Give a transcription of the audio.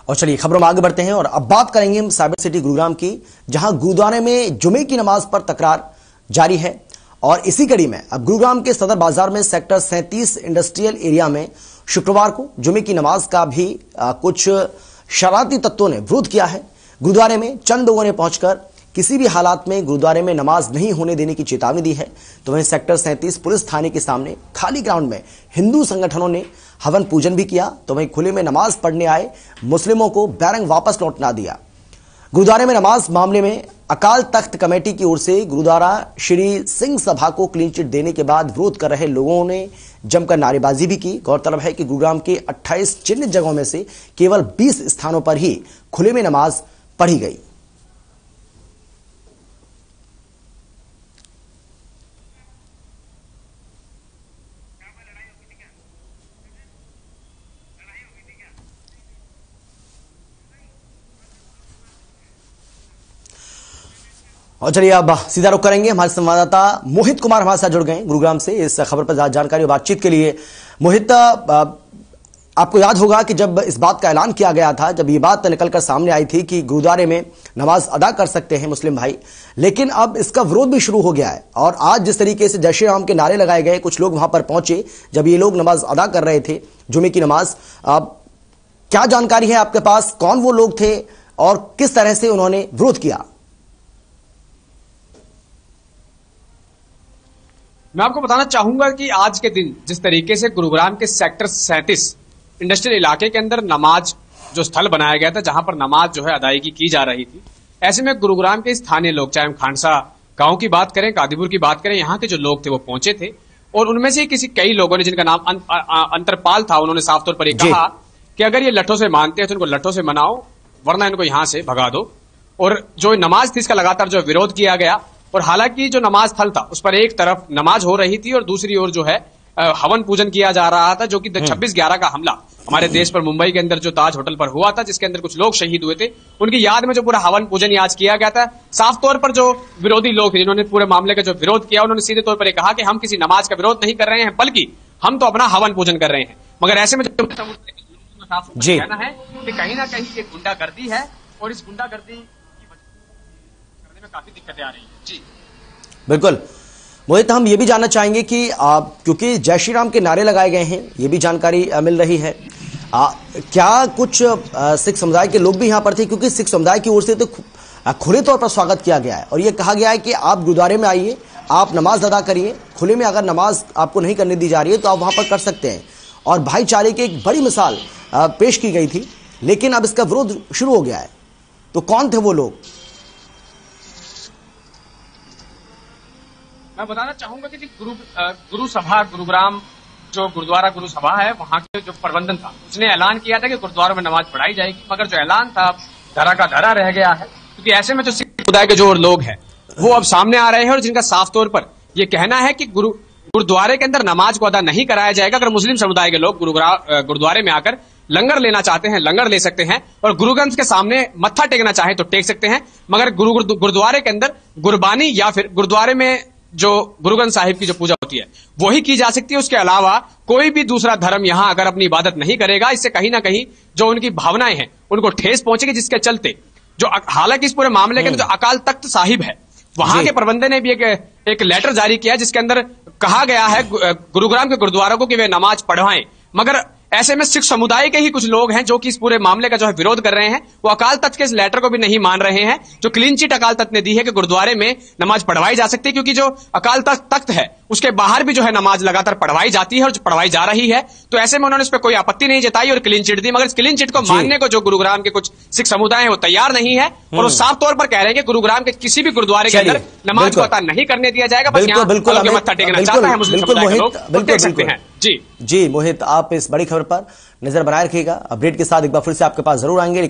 और चलिए खबरों में आगे बढ़ते हैं और अब बात करेंगे हम साइबर सिटी गुरुग्राम की, जहां गुरुद्वारे में जुमे की नमाज पर तकरार जारी है। और इसी कड़ी में अब गुरुग्राम के सदर बाजार में सेक्टर 37 इंडस्ट्रियल एरिया में शुक्रवार को जुमे की नमाज का भी कुछ शरारती तत्वों ने विरोध किया है। गुरुद्वारे में चंद लोगों ने पहुंचकर किसी भी हालात में गुरुद्वारे में नमाज नहीं होने देने की चेतावनी दी है। तो वहीं सेक्टर 37 पुलिस थाने के सामने खाली ग्राउंड में हिंदू संगठनों ने हवन पूजन भी किया। तो वहीं खुले में नमाज पढ़ने आए मुस्लिमों को बैरंग वापस लौटना दिया। गुरुद्वारे में नमाज मामले में अकाल तख्त कमेटी की ओर से गुरुद्वारा श्री सिंह सभा को क्लीन चिट देने के बाद विरोध कर रहे लोगों ने जमकर नारेबाजी भी की। गौरतलब है कि गुरुग्राम के 28 चिन्हित जगहों में से केवल 20 स्थानों पर ही खुले में नमाज पढ़ी गई। और चलिए अब सीधा रुख करेंगे, हमारे संवाददाता मोहित कुमार हमारे साथ जुड़ गए गुरुग्राम से इस खबर पर जानकारी और बातचीत के लिए। मोहित, आपको याद होगा कि जब इस बात का ऐलान किया गया था, जब ये बात निकलकर सामने आई थी कि गुरुद्वारे में नमाज अदा कर सकते हैं मुस्लिम भाई, लेकिन अब इसका विरोध भी शुरू हो गया है। और आज जिस तरीके से जय श्री राम के नारे लगाए गए, कुछ लोग वहां पर पहुंचे जब ये लोग नमाज अदा कर रहे थे जुमे की नमाज, क्या जानकारी है आपके पास, कौन वो लोग थे और किस तरह से उन्होंने विरोध किया? मैं आपको बताना चाहूंगा कि आज के दिन जिस तरीके से गुरुग्राम के सेक्टर 37 इंडस्ट्रियल इलाके के अंदर नमाज जो स्थल बनाया गया था, जहां पर नमाज जो है अदायगी की जा रही थी, ऐसे में गुरुग्राम के स्थानीय लोग, चाहे हम खानसा गांव की बात करें, कादीपुर की बात करें, यहाँ के जो लोग थे वो पहुंचे थे। और उनमें से कई लोगों ने, जिनका नाम अंतरपाल था, उन्होंने साफ तौर पर यह कहा कि अगर ये लठों से मानते हैं तो इनको लठों से मनाओ, वरना इनको यहां से भगा दो। और जो नमाज थी इसका लगातार जो विरोध किया गया। और हालांकि जो नमाज स्थल था उस पर एक तरफ नमाज हो रही थी और दूसरी ओर जो है हवन पूजन किया जा रहा था, जो कि 26/11 का हमला हमारे देश पर मुंबई के अंदर जो ताज होटल पर हुआ था, जिसके अंदर कुछ लोग शहीद हुए थे, उनकी याद में जो पूरा हवन पूजन आज किया गया था। साफ तौर पर जो विरोधी लोग थे, जिन्होंने पूरे मामले का जो विरोध किया, उन्होंने सीधे तौर पर यह कहा कि हम किसी नमाज का विरोध नहीं कर रहे हैं, बल्कि हम तो अपना हवन पूजन कर रहे हैं। मगर ऐसे में जो कहना है कि कहीं ना कहीं ये गुंडागर्दी है और इस गुंडागर्दी की वजह करने में काफी दिक्कतें आ रही है। जी बिल्कुल मोहित, हम ये भी जानना चाहेंगे कि क्योंकि जय श्री राम के नारे लगाए गए हैं, ये भी जानकारी मिल रही है, क्या कुछ सिख समुदाय के लोग भी यहां पर थे? क्योंकि सिख समुदाय की ओर से तो खुले तौर पर स्वागत किया गया है और ये कहा गया है कि आप गुरुद्वारे में आइए, आप नमाज अदा करिए, खुले में अगर नमाज आपको नहीं करने दी जा रही है तो आप वहां पर कर सकते हैं। और भाईचारे की एक बड़ी मिसाल पेश की गई थी, लेकिन अब इसका विरोध शुरू हो गया है। तो कौन थे वो लोग? मैं बताना चाहूंगा कि गुरु सभा गुरुग्राम, जो गुरुद्वारा गुरु सभा है, वहां के जो प्रबंधन था, उसने ऐलान किया था कि गुरुद्वारा में नमाज पढ़ाई जाएगी। मगर जो ऐलान था धरा का धरा रह गया है, क्योंकि ऐसे में जो सिख समुदाय के जो लोग हैं वो अब सामने आ रहे हैं और जिनका साफ तौर पर यह कहना है कि गुरुद्वारे के अंदर नमाज को अदा नहीं कराया जाएगा। अगर मुस्लिम समुदाय के लोग गुरुद्वारे में आकर लंगर लेना चाहते हैं, लंगर ले सकते हैं, और गुरु ग्रंथ के सामने मत्था टेकना चाहे तो टेक सकते हैं। मगर गुरुद्वारे के अंदर गुरबानी या फिर गुरुद्वारे में जो गुरु ग्रंथ साहिब की जो पूजा होती है वही की जा सकती है। उसके अलावा कोई भी दूसरा धर्म यहां अगर अपनी इबादत नहीं करेगा, इससे कहीं ना कहीं जो उनकी भावनाएं हैं उनको ठेस पहुंचेगी, जिसके चलते जो हालांकि इस पूरे मामले के अंदर जो अकाल तख्त साहिब है, वहां के प्रबंधन ने भी एक लेटर जारी किया, जिसके अंदर कहा गया है गुरुग्राम के गुरुद्वारों को कि वे नमाज पढ़वाएं। मगर ऐसे में सिख समुदाय के ही कुछ लोग हैं जो कि इस पूरे मामले का जो है विरोध कर रहे हैं, वो अकाल तख्त के इस लेटर को भी नहीं मान रहे हैं, जो क्लीन चिट अकाल तख्त ने दी है कि गुरुद्वारे में नमाज पढ़वाई जा सकती है। क्योंकि जो अकाल तख्त है उसके बाहर भी जो है नमाज लगातार पढ़वाई जाती है और जो पढ़वाई जा रही है। तो ऐसे में उन्होंने इस पर कोई आपत्ति नहीं जताई और क्लीन चिट दी। मगर इस क्लीन चिट को मानने को जो गुरुग्राम के कुछ सिख समुदाय है वो तैयार नहीं है, और वो साफ तौर पर कह रहे हैं कि गुरुग्राम के किसी भी गुरुद्वारे के अंदर नमाज को अदा नहीं करने दिया जाएगा। बस यहाँ मत्था टेकना चाहता है मुस्लिम समुदाय के लोग, वो टेक सकते हैं। जी मोहित, आप इस बड़ी खबर पर नजर बनाए रखिएगा। अपडेट के साथ एक बार फिर से आपके पास जरूर आएंगे।